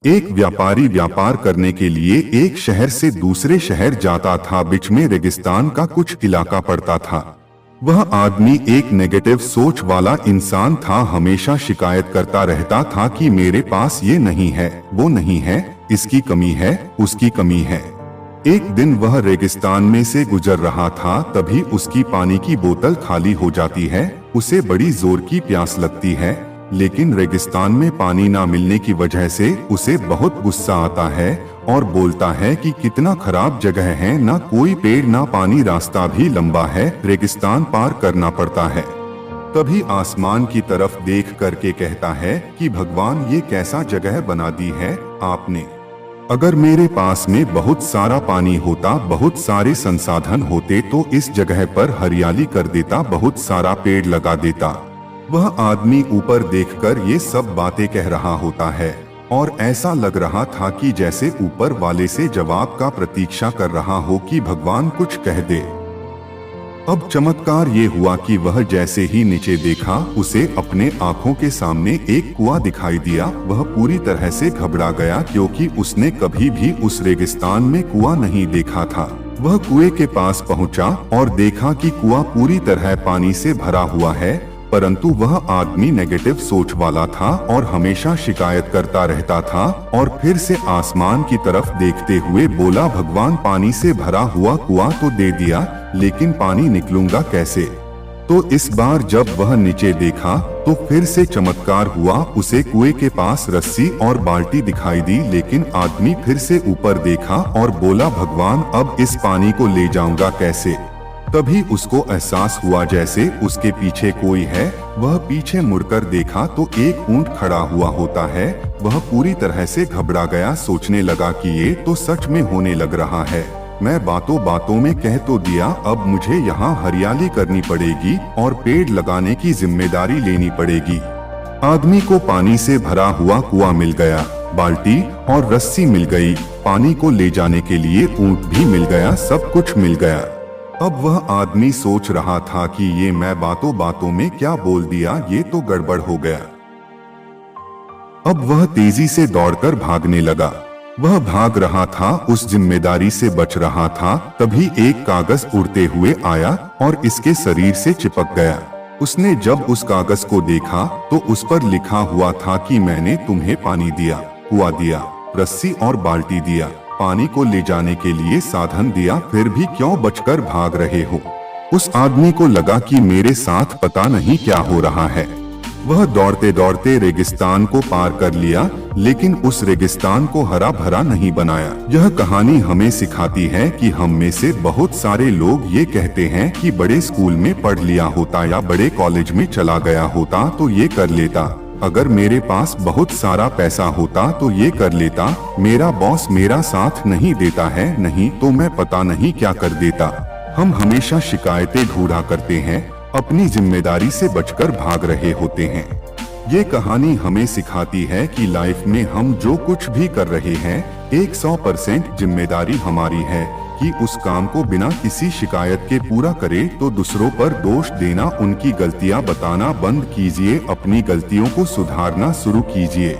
एक व्यापारी व्यापार करने के लिए एक शहर से दूसरे शहर जाता था। बीच में रेगिस्तान का कुछ इलाका पड़ता था। वह आदमी एक नेगेटिव सोच वाला इंसान था। हमेशा शिकायत करता रहता था कि मेरे पास ये नहीं है, वो नहीं है, इसकी कमी है, उसकी कमी है। एक दिन वह रेगिस्तान में से गुजर रहा था, तभी उसकी पानी की बोतल खाली हो जाती है। उसे बड़ी जोर की प्यास लगती है, लेकिन रेगिस्तान में पानी ना मिलने की वजह से उसे बहुत गुस्सा आता है और बोलता है कि कितना खराब जगह है, ना कोई पेड़ ना पानी, रास्ता भी लंबा है, रेगिस्तान पार करना पड़ता है। तभी आसमान की तरफ देख करके कहता है कि भगवान, ये कैसा जगह बना दी है आपने। अगर मेरे पास में बहुत सारा पानी होता, बहुत सारे संसाधन होते, तो इस जगह पर हरियाली कर देता, बहुत सारा पेड़ लगा देता। वह आदमी ऊपर देखकर ये सब बातें कह रहा होता है और ऐसा लग रहा था कि जैसे ऊपर वाले से जवाब का प्रतीक्षा कर रहा हो कि भगवान कुछ कह दे। अब चमत्कार ये हुआ कि वह जैसे ही नीचे देखा, उसे अपने आंखों के सामने एक कुआं दिखाई दिया। वह पूरी तरह से घबरा गया, क्योंकि उसने कभी भी उस रेगिस्तान में कुआं नहीं देखा था। वह कुएं के पास पहुंचा और देखा कि कुआं पूरी तरह पानी से भरा हुआ है, परंतु वह आदमी नेगेटिव सोच वाला था और हमेशा शिकायत करता रहता था। और फिर से आसमान की तरफ देखते हुए बोला, भगवान, पानी से भरा हुआ कुआं तो दे दिया, लेकिन पानी निकलूंगा कैसे। तो इस बार जब वह नीचे देखा तो फिर से चमत्कार हुआ। उसे कुएं के पास रस्सी और बाल्टी दिखाई दी, लेकिन आदमी फिर से ऊपर देखा और बोला, भगवान, अब इस पानी को ले जाऊंगा कैसे। तभी उसको एहसास हुआ जैसे उसके पीछे कोई है। वह पीछे मुड़कर देखा तो एक ऊंट खड़ा हुआ होता है। वह पूरी तरह से घबरा गया, सोचने लगा कि ये तो सच में होने लग रहा है। मैं बातों बातों में कह तो दिया, अब मुझे यहाँ हरियाली करनी पड़ेगी और पेड़ लगाने की जिम्मेदारी लेनी पड़ेगी। आदमी को पानी से भरा हुआ कुआं मिल गया, बाल्टी और रस्सी मिल गई, पानी को ले जाने के लिए ऊंट भी मिल गया, सब कुछ मिल गया। अब वह आदमी सोच रहा था कि ये मैं बातों बातों में क्या बोल दिया, ये तो गड़बड़ हो गया। अब वह तेजी से दौड़कर भागने लगा। वह भाग रहा था, उस जिम्मेदारी से बच रहा था। तभी एक कागज उड़ते हुए आया और इसके शरीर से चिपक गया। उसने जब उस कागज को देखा तो उस पर लिखा हुआ था कि मैंने तुम्हें पानी दिया, कुआं दिया, रस्सी और बाल्टी दिया, पानी को ले जाने के लिए साधन दिया, फिर भी क्यों बचकर भाग रहे हो। उस आदमी को लगा कि मेरे साथ पता नहीं क्या हो रहा है। वह दौड़ते दौड़ते रेगिस्तान को पार कर लिया, लेकिन उस रेगिस्तान को हरा भरा नहीं बनाया। यह कहानी हमें सिखाती है कि हम में से बहुत सारे लोग ये कहते हैं कि बड़े स्कूल में पढ़ लिया होता या बड़े कॉलेज में चला गया होता तो ये कर लेता, अगर मेरे पास बहुत सारा पैसा होता तो ये कर लेता, मेरा बॉस मेरा साथ नहीं देता है, नहीं तो मैं पता नहीं क्या कर देता। हम हमेशा शिकायतें ढूंढा करते हैं, अपनी जिम्मेदारी से बचकर भाग रहे होते हैं। ये कहानी हमें सिखाती है कि लाइफ में हम जो कुछ भी कर रहे हैं, 100% जिम्मेदारी हमारी है कि उस काम को बिना किसी शिकायत के पूरा करे। तो दूसरों पर दोष देना, उनकी गलतियां बताना बंद कीजिए, अपनी गलतियों को सुधारना शुरू कीजिए।